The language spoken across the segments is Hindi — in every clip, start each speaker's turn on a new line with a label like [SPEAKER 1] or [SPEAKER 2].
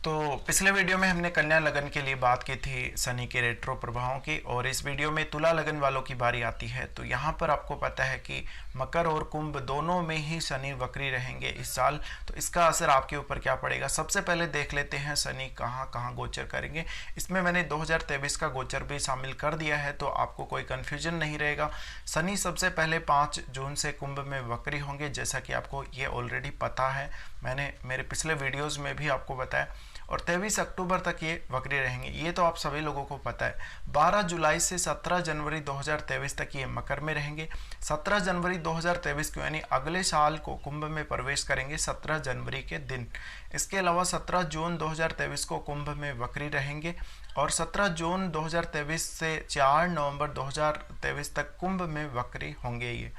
[SPEAKER 1] तो पिछले वीडियो में हमने कन्या लगन के लिए बात की थी शनि के रेट्रो प्रभावों की, और इस वीडियो में तुला लगन वालों की बारी आती है। तो यहाँ पर आपको पता है कि मकर और कुंभ दोनों में ही शनि वक्री रहेंगे इस साल। तो इसका असर आपके ऊपर क्या पड़ेगा, सबसे पहले देख लेते हैं शनि कहाँ कहाँ गोचर करेंगे। इसमें मैंने 2023 का गोचर भी शामिल कर दिया है, तो आपको कोई कन्फ्यूजन नहीं रहेगा। शनि सबसे पहले 5 जून से कुंभ में वक्री होंगे, जैसा कि आपको ये ऑलरेडी पता है, मैंने मेरे पिछले वीडियोज़ में भी आपको बताया। और 23 अक्टूबर तक ये वक्री रहेंगे, ये तो आप सभी लोगों को पता है। 12 जुलाई से 17 जनवरी 2023 तक ये मकर में रहेंगे। 17 जनवरी 2023 को यानी अगले साल को कुंभ में प्रवेश करेंगे 17 जनवरी के दिन। इसके अलावा 17 जून 2023 को कुंभ में वक्री रहेंगे, और 17 जून 2023 से 4 नवंबर 2023 तक कुंभ में वक्री होंगे ये।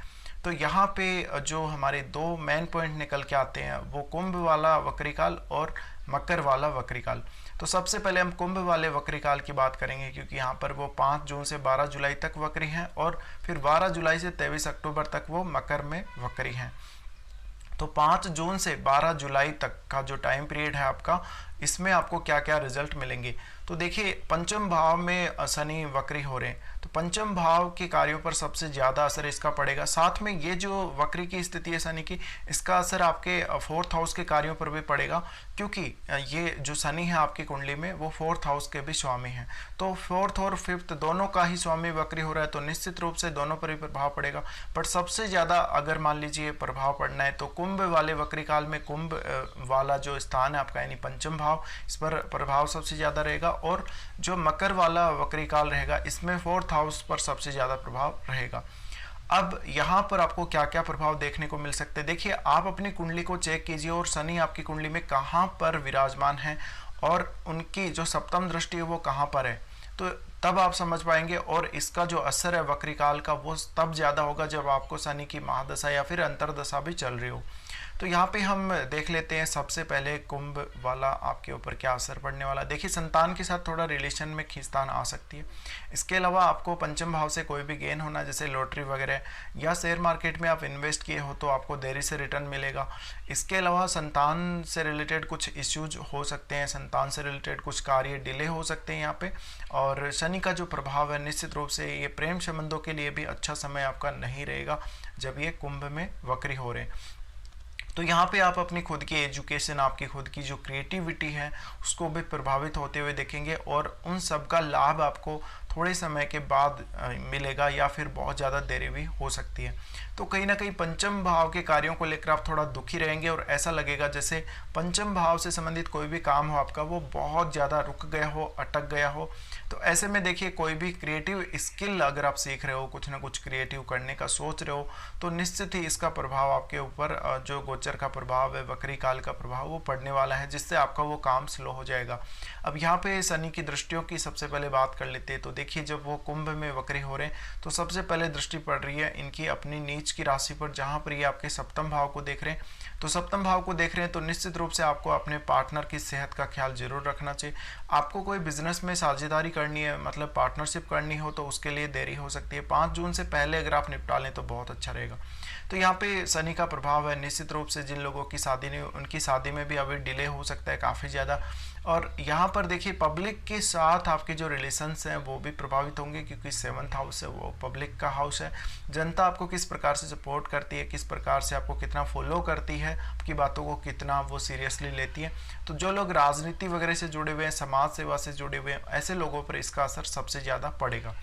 [SPEAKER 1] तो यहाँ पे जो हमारे दो मेन पॉइंट निकल के आते हैं वो कुंभ वाला वक्री काल और मकर वाला वक्री काल। तो सबसे पहले हम कुंभ वाले वक्री काल की बात करेंगे, क्योंकि यहाँ पर वो 5 जून से 12 जुलाई तक वक्री हैं, और फिर 12 जुलाई से 23 अक्टूबर तक वो मकर में वक्री हैं। तो 5 जून से 12 जुलाई तक का जो टाइम पीरियड है आपका, इसमें आपको क्या क्या रिजल्ट मिलेंगे। तो देखिए, पंचम भाव में शनि वक्री हो रहे हैं, तो पंचम भाव के कार्यों पर सबसे ज़्यादा असर इसका पड़ेगा। साथ में ये जो वक्री की स्थिति है शनि की, इसका असर आपके 4th हाउस के कार्यों पर भी पड़ेगा, क्योंकि ये जो शनि है आपकी कुंडली में वो 4th हाउस के भी स्वामी हैं। तो 4th और 5th दोनों का ही स्वामी वक्री हो रहा है, तो निश्चित रूप से दोनों पर ही प्रभाव पड़ेगा। बट सबसे ज़्यादा अगर मान लीजिए प्रभाव पड़ना है तो कुंभ वाले वक्री काल में कुंभ वाला जो स्थान है आपका यानी पंचम भाव, इस पर प्रभाव सबसे ज़्यादा रहेगा। और जो मकर वाला वक्री काल रहेगा, इसमें 4th हाउस पर सबसे ज़्यादा प्रभाव रहेगा। अब यहाँ पर आपको क्या क्या प्रभाव देखने को मिल सकते हैं, देखिए आप अपनी कुंडली को चेक कीजिए और शनि आपकी कुंडली में कहाँ पर विराजमान है और उनकी जो सप्तम दृष्टि है वो कहाँ पर है, तो तब आप समझ पाएंगे। और इसका जो असर है वक्री काल का वो तब ज़्यादा होगा जब आपको शनि की महादशा या फिर अंतरदशा भी चल रही हो। तो यहाँ पे हम देख लेते हैं सबसे पहले कुंभ वाला आपके ऊपर क्या असर पड़ने वाला। देखिए, संतान के साथ थोड़ा रिलेशन में खींचतान आ सकती है। इसके अलावा आपको पंचम भाव से कोई भी गेन होना, जैसे लॉटरी वगैरह या शेयर मार्केट में आप इन्वेस्ट किए हो तो आपको देरी से रिटर्न मिलेगा। इसके अलावा संतान से रिलेटेड कुछ इश्यूज हो सकते हैं, संतान से रिलेटेड कुछ कार्य डिले हो सकते हैं यहाँ पे। और शनि का जो प्रभाव है, निश्चित रूप से ये प्रेम संबंधों के लिए भी अच्छा समय आपका नहीं रहेगा जब ये कुंभ में वक्री हो रहे हैं। तो यहाँ पे आप अपनी खुद की एजुकेशन, आपकी खुद की जो क्रिएटिविटी है उसको भी प्रभावित होते हुए देखेंगे, और उन सब का लाभ आपको थोड़े समय के बाद मिलेगा या फिर बहुत ज़्यादा देरी भी हो सकती है। तो कहीं ना कहीं पंचम भाव के कार्यों को लेकर आप थोड़ा दुखी रहेंगे, और ऐसा लगेगा जैसे पंचम भाव से संबंधित कोई भी काम हो आपका वो बहुत ज़्यादा रुक गया हो, अटक गया हो। तो ऐसे में देखिए, कोई भी क्रिएटिव स्किल अगर आप सीख रहे हो, कुछ ना कुछ क्रिएटिव करने का सोच रहे हो, तो निश्चित ही इसका प्रभाव आपके ऊपर जो गोचर का प्रभाव है, वक्री काल का प्रभाव, वो पड़ने वाला है, जिससे आपका वो काम स्लो हो जाएगा। अब यहाँ पे शनि की दृष्टियों की सबसे पहले बात कर लेते हैं। तो देखिए, जब वो कुंभ में वक्री हो रहे हैं तो सबसे पहले दृष्टि पड़ रही है इनकी अपनी नीच की राशि पर, जहाँ पर ये आपके सप्तम भाव को देख रहे हैं। तो सप्तम भाव को देख रहे हैं तो निश्चित रूप से आपको अपने पार्टनर की सेहत का ख्याल जरूर रखना चाहिए। आपको कोई बिजनेस में साझेदारी करनी है, मतलब पार्टनरशिप करनी हो, तो उसके लिए देरी हो सकती है। 5 जून से पहले अगर आप निपटा लें तो बहुत अच्छा रहेगा। तो यहाँ पे शनि का प्रभाव है, निश्चित रूप से जिन लोगों की शादी नहीं, उनकी शादी में भी अभी डिले हो सकता है काफ़ी ज़्यादा। और यहाँ पर देखिए, पब्लिक के साथ आपके जो रिलेशंस हैं वो भी प्रभावित होंगे, क्योंकि 7th हाउस है वो पब्लिक का हाउस है। जनता आपको किस प्रकार से सपोर्ट करती है, किस प्रकार से आपको कितना फॉलो करती है, आपकी बातों को कितना वो सीरियसली लेती है। तो जो लोग राजनीति वगैरह से जुड़े हुए हैं, समाज सेवा से जुड़े हुए हैं, ऐसे लोगों पर इसका असर सबसे ज़्यादा पड़ेगा।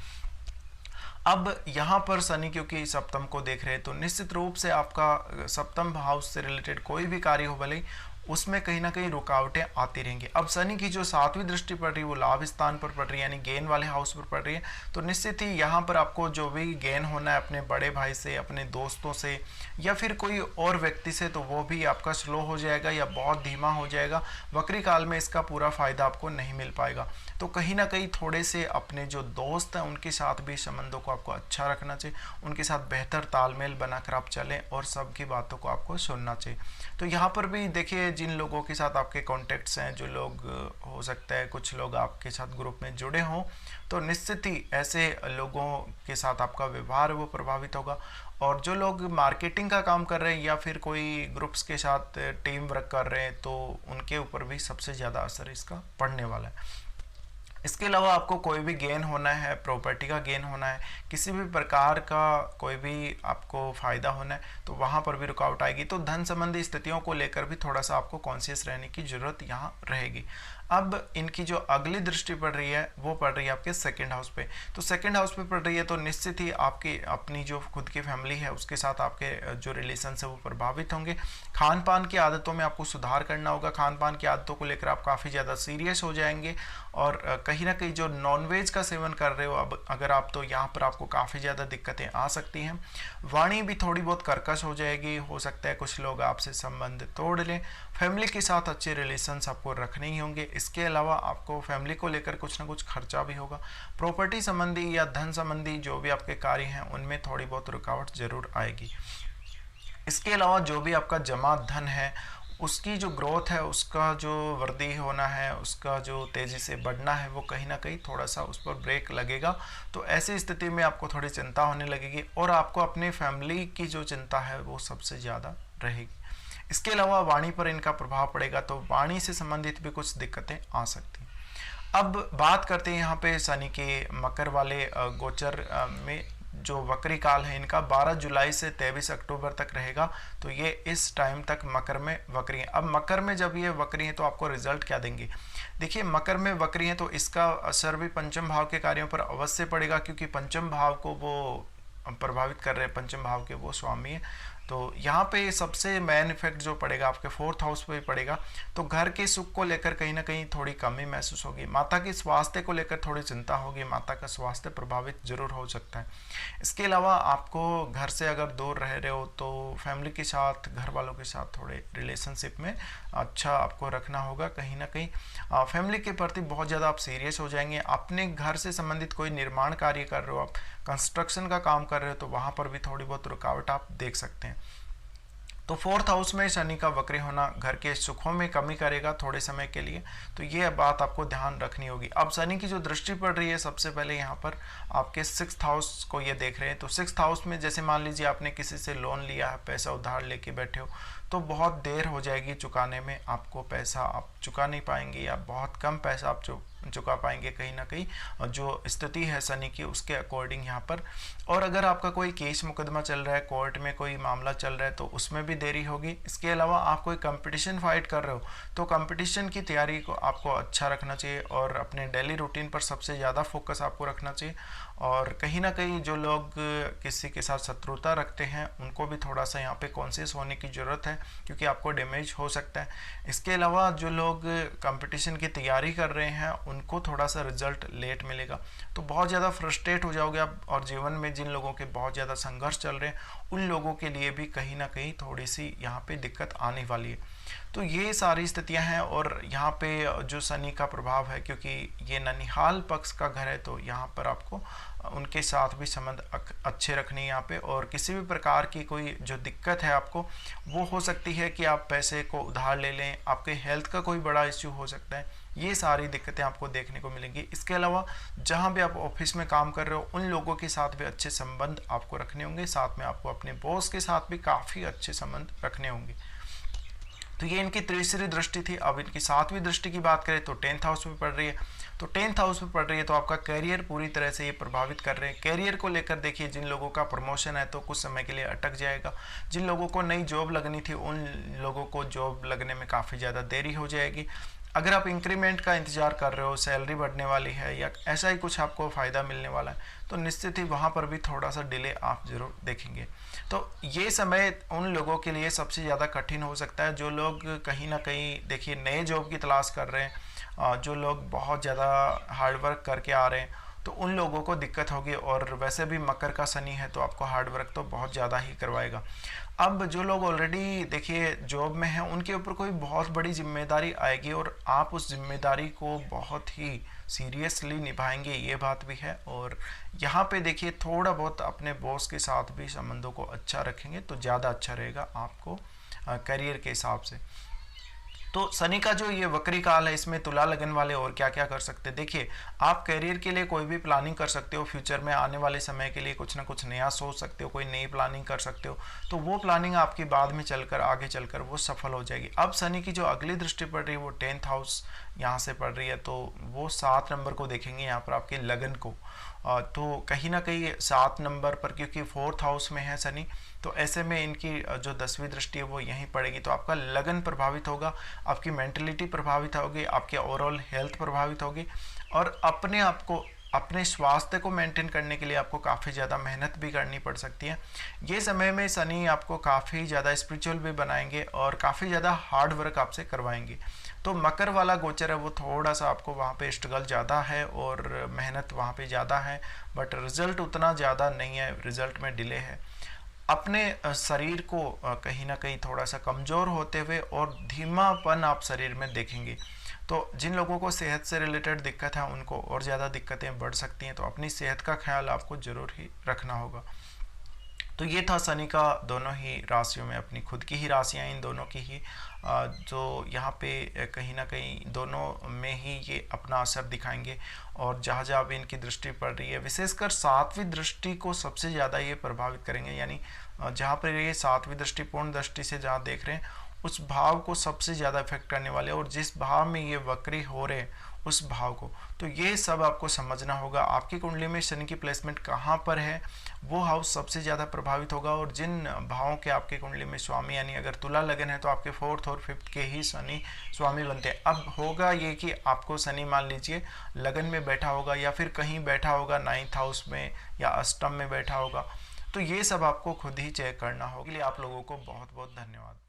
[SPEAKER 1] अब यहाँ पर शनि क्योंकि सप्तम को देख रहे हैं तो निश्चित रूप से आपका सप्तम हाउस से रिलेटेड कोई भी कार्य हो, भले उसमें कहीं ना कहीं रुकावटें आती रहेंगी। अब शनि की जो 7वीं दृष्टि पड़ रही है वो लाभ स्थान पर पड़ रही है, यानी गेन वाले हाउस पर पड़ रही है। तो निश्चित ही यहाँ पर आपको जो भी गेन होना है अपने बड़े भाई से, अपने दोस्तों से या फिर कोई और व्यक्ति से, तो वो भी आपका स्लो हो जाएगा या बहुत धीमा हो जाएगा। वक्री काल में इसका पूरा फायदा आपको नहीं मिल पाएगा। तो कहीं ना कहीं थोड़े से अपने जो दोस्त हैं उनके साथ भी संबंधों को आपको अच्छा रखना चाहिए, उनके साथ बेहतर तालमेल बनाकर आप चलें और सबकी बातों को आपको सुनना चाहिए। तो यहाँ पर भी देखिए, में जिन लोगों के साथ आपके कॉन्टेक्ट्स हैं, जो लोग हो सकता है कुछ लोग आपके साथ ग्रुप में जुड़े हों, तो निश्चित ही ऐसे लोगों के साथ आपका व्यवहार वो प्रभावित होगा। और जो लोग मार्केटिंग का काम कर रहे हैं या फिर कोई ग्रुप्स के साथ टीम वर्क कर रहे हैं, तो उनके ऊपर भी सबसे ज़्यादा असर इसका पड़ने वाला है। इसके अलावा आपको कोई भी गेन होना है, प्रॉपर्टी का गेन होना है, किसी भी प्रकार का कोई भी आपको फ़ायदा होना है, तो वहाँ पर भी रुकावट आएगी। तो धन संबंधी स्थितियों को लेकर भी थोड़ा सा आपको कॉन्शियस रहने की ज़रूरत यहाँ रहेगी। अब इनकी जो अगली दृष्टि पड़ रही है वो पड़ रही है आपके सेकंड हाउस पे। तो सेकंड हाउस पे पड़ रही है तो निश्चित ही आपकी अपनी जो खुद की फैमिली है उसके साथ आपके जो रिलेशन है वो प्रभावित होंगे। खान पान की आदतों में आपको सुधार करना होगा। खान पान की आदतों को लेकर आप काफ़ी ज़्यादा सीरियस हो जाएंगे और कहीं ना कहीं जो नॉनवेज का सेवन कर रहे हो अब अगर आप, तो यहाँ पर आपको काफ़ी ज़्यादा दिक्कतें आ सकती हैं। वाणी भी थोड़ी बहुत कर्कश हो जाएगी, हो सकता है कुछ लोग आपसे संबंध तोड़ लें। फैमिली के साथ अच्छे रिलेशंस आपको रखने ही होंगे। इसके अलावा आपको फैमिली को लेकर कुछ ना कुछ खर्चा भी होगा। प्रॉपर्टी संबंधी या धन संबंधी जो भी आपके कार्य हैं उनमें थोड़ी बहुत रुकावट जरूर आएगी। इसके अलावा जो भी आपका जमा धन है उसकी जो ग्रोथ है, उसका जो वृद्धि होना है, उसका जो तेज़ी से बढ़ना है, वो कहीं ना कहीं थोड़ा सा उस पर ब्रेक लगेगा। तो ऐसी स्थिति में आपको थोड़ी चिंता होने लगेगी और आपको अपनी फैमिली की जो चिंता है वो सबसे ज़्यादा रहेगी। इसके अलावा वाणी पर इनका प्रभाव पड़ेगा, तो वाणी से संबंधित भी कुछ दिक्कतें आ सकती हैं। अब बात करते हैं यहाँ पे शनि के मकर वाले गोचर में जो वक्री काल है इनका 12 जुलाई से 23 अक्टूबर तक रहेगा। तो ये इस टाइम तक मकर में वक्री है। अब मकर में जब ये वक्री है तो आपको रिजल्ट क्या देंगे? देखिए, मकर में वक्री है तो इसका असर भी पंचम भाव के कार्यों पर अवश्य पड़ेगा, क्योंकि पंचम भाव को वो प्रभावित कर रहे हैं, पंचम भाव के वो स्वामी है। तो यहाँ पे सबसे मेन इफेक्ट जो पड़ेगा आपके 4th हाउस पे पड़ेगा। तो घर के सुख को लेकर कहीं ना कहीं थोड़ी कमी महसूस होगी। माता के स्वास्थ्य को लेकर थोड़ी चिंता होगी, माता का स्वास्थ्य प्रभावित जरूर हो सकता है। इसके अलावा आपको घर से अगर दूर रह रहे हो तो फैमिली के साथ, घर वालों के साथ थोड़े रिलेशनशिप में अच्छा आपको रखना होगा। कहीं ना कहीं फैमिली के प्रति बहुत ज़्यादा आप सीरियस हो जाएंगे। अपने घर से संबंधित कोई निर्माण कार्य कर रहे हो, आप कंस्ट्रक्शन का काम कर रहे हो, तो वहाँ पर भी थोड़ी बहुत रुकावट आप देख सकते हैं। तो 4th हाउस में शनि का वक्री होना घर के सुखों में कमी करेगा थोड़े समय के लिए, तो ये बात आपको ध्यान रखनी होगी। अब शनि की जो दृष्टि पड़ रही है, सबसे पहले यहाँ पर आपके 6th हाउस को ये देख रहे हैं। तो 6th हाउस में जैसे मान लीजिए आपने किसी से लोन लिया है, पैसा उधार लेके बैठे हो, तो बहुत देर हो जाएगी चुकाने में। आपको पैसा आप चुका नहीं पाएंगे या बहुत कम पैसा आप चुका पाएंगे कहीं ना कहीं, जो स्थिति है शनि की उसके अकॉर्डिंग यहाँ पर। और अगर आपका कोई केस मुकदमा चल रहा है, कोर्ट में कोई मामला चल रहा है, तो उसमें भी देरी होगी। इसके अलावा आप कोई कंपटीशन फाइट कर रहे हो तो कंपटीशन की तैयारी को आपको अच्छा रखना चाहिए और अपने डेली रूटीन पर सबसे ज़्यादा फोकस आपको रखना चाहिए। और कहीं ना कहीं जो लोग किसी के साथ शत्रुता रखते हैं उनको भी थोड़ा सा यहाँ पे कॉन्शियस होने की ज़रूरत है, क्योंकि आपको डैमेज हो सकता है। इसके अलावा जो लोग कंपटीशन की तैयारी कर रहे हैं उनको थोड़ा सा रिजल्ट लेट मिलेगा, तो बहुत ज़्यादा फ्रस्ट्रेट हो जाओगे आप। और जीवन में जिन लोगों के बहुत ज़्यादा संघर्ष चल रहे हैं उन लोगों के लिए भी कहीं ना कहीं थोड़ी सी यहाँ पे दिक्कत आने वाली है। तो ये सारी स्थितियां हैं। और यहाँ पे जो शनि का प्रभाव है, क्योंकि ये ननिहाल पक्ष का घर है, तो यहाँ पर आपको उनके साथ भी संबंध अच्छे रखने यहाँ पे। और किसी भी प्रकार की कोई जो दिक्कत है आपको, वो हो सकती है कि आप पैसे को उधार ले लें, आपके हेल्थ का कोई बड़ा इश्यू हो सकता है, ये सारी दिक्कतें आपको देखने को मिलेंगी। इसके अलावा जहाँ भी आप ऑफिस में काम कर रहे हो उन लोगों के साथ भी अच्छे संबंध आपको रखने होंगे, साथ में आपको अपने बॉस के साथ भी काफ़ी अच्छे संबंध रखने होंगे। तो ये इनकी तीसरी दृष्टि थी। अब इनकी 7वीं दृष्टि की बात करें तो 10th हाउस में पड़ रही है। तो 10th हाउस में पड़ रही है तो आपका करियर पूरी तरह से ये प्रभावित कर रहे हैं। करियर को लेकर देखिए, जिन लोगों का प्रमोशन है तो कुछ समय के लिए अटक जाएगा। जिन लोगों को नई जॉब लगनी थी उन लोगों को जॉब लगने में काफ़ी ज़्यादा देरी हो जाएगी। अगर आप इंक्रीमेंट का इंतजार कर रहे हो, सैलरी बढ़ने वाली है या ऐसा ही कुछ आपको फ़ायदा मिलने वाला है, तो निश्चित ही वहाँ पर भी थोड़ा सा डिले आप ज़रूर देखेंगे। तो ये समय उन लोगों के लिए सबसे ज़्यादा कठिन हो सकता है जो लोग कहीं ना कहीं देखिए नए जॉब की तलाश कर रहे हैं, जो लोग बहुत ज़्यादा हार्डवर्क करके आ रहे हैं, तो उन लोगों को दिक्कत होगी। और वैसे भी मकर का शनि है तो आपको हार्डवर्क तो बहुत ज़्यादा ही करवाएगा। अब जो लोग ऑलरेडी देखिए जॉब में हैं उनके ऊपर कोई बहुत बड़ी जिम्मेदारी आएगी और आप उस जिम्मेदारी को बहुत ही सीरियसली निभाएंगे, ये बात भी है। और यहाँ पे देखिए थोड़ा बहुत अपने बॉस के साथ भी संबंधों को अच्छा रखेंगे तो ज़्यादा अच्छा रहेगा आपको करियर के हिसाब से। तो शनि का जो ये वक्री काल है, इसमें तुला लगन वाले और क्या क्या कर सकते हैं। देखिए, आप करियर के लिए कोई भी प्लानिंग कर सकते हो, फ्यूचर में आने वाले समय के लिए कुछ ना कुछ नया सोच सकते हो, कोई नई प्लानिंग कर सकते हो, तो वो प्लानिंग आपकी बाद में चलकर आगे चलकर वो सफल हो जाएगी। अब शनि की जो अगली दृष्टि पड़ रही है वो 10th हाउस यहाँ से पड़ रही है, तो वो 7 नंबर को देखेंगे यहाँ पर आपके लगन को। तो कहीं ना कहीं 7 नंबर पर, क्योंकि 4th हाउस में है शनि, तो ऐसे में इनकी जो 10वीं दृष्टि है वो यहीं पड़ेगी, तो आपका लगन प्रभावित होगा, आपकी मेंटलिटी प्रभावित होगी, आपके ओवरऑल हेल्थ प्रभावित होगी, और अपने आप को, अपने स्वास्थ्य को मेंटेन करने के लिए आपको काफ़ी ज़्यादा मेहनत भी करनी पड़ सकती है। ये समय में शनि आपको काफ़ी ज़्यादा स्पिरिचुअल भी बनाएंगे और काफ़ी ज़्यादा हार्ड वर्क आपसे करवाएंगे। तो मकर वाला गोचर है वो थोड़ा सा आपको वहाँ पे स्ट्रगल ज़्यादा है और मेहनत वहाँ पे ज़्यादा है, बट रिजल्ट उतना ज़्यादा नहीं है, रिजल्ट में डिले है। अपने शरीर को कहीं ना कहीं थोड़ा सा कमज़ोर होते हुए और धीमापन आप शरीर में देखेंगे। तो जिन लोगों को सेहत से रिलेटेड दिक्कत है उनको और ज़्यादा दिक्कतें बढ़ सकती हैं, तो अपनी सेहत का ख्याल आपको ज़रूर ही रखना होगा। तो ये था शनि का दोनों ही राशियों में, अपनी खुद की ही राशियाँ इन दोनों की ही, जो यहाँ पे कहीं ना कहीं दोनों में ही ये अपना असर दिखाएंगे। और जहाँ जहाँ भी इनकी दृष्टि पड़ रही है, विशेषकर 7वीं दृष्टि को सबसे ज़्यादा ये प्रभावित करेंगे, यानी जहाँ पर ये 7वीं दृष्टि पूर्ण दृष्टि से जहाँ देख रहे हैं उस भाव को सबसे ज़्यादा इफेक्ट करने वाले, और जिस भाव में ये वक्री हो रहे हैं उस भाव को। तो ये सब आपको समझना होगा, आपकी कुंडली में शनि की प्लेसमेंट कहाँ पर है, वो हाउस सबसे ज़्यादा प्रभावित होगा। और जिन भावों के आपके कुंडली में स्वामी, यानी अगर तुला लगन है तो आपके 4th और 5th के ही शनि स्वामी बनते हैं। अब होगा ये कि आपको शनि मान लीजिए लगन में बैठा होगा या फिर कहीं बैठा होगा 9th हाउस में या अष्टम में बैठा होगा, तो ये सब आपको खुद ही चेक करना होगा। इसलिए आप लोगों को बहुत बहुत धन्यवाद।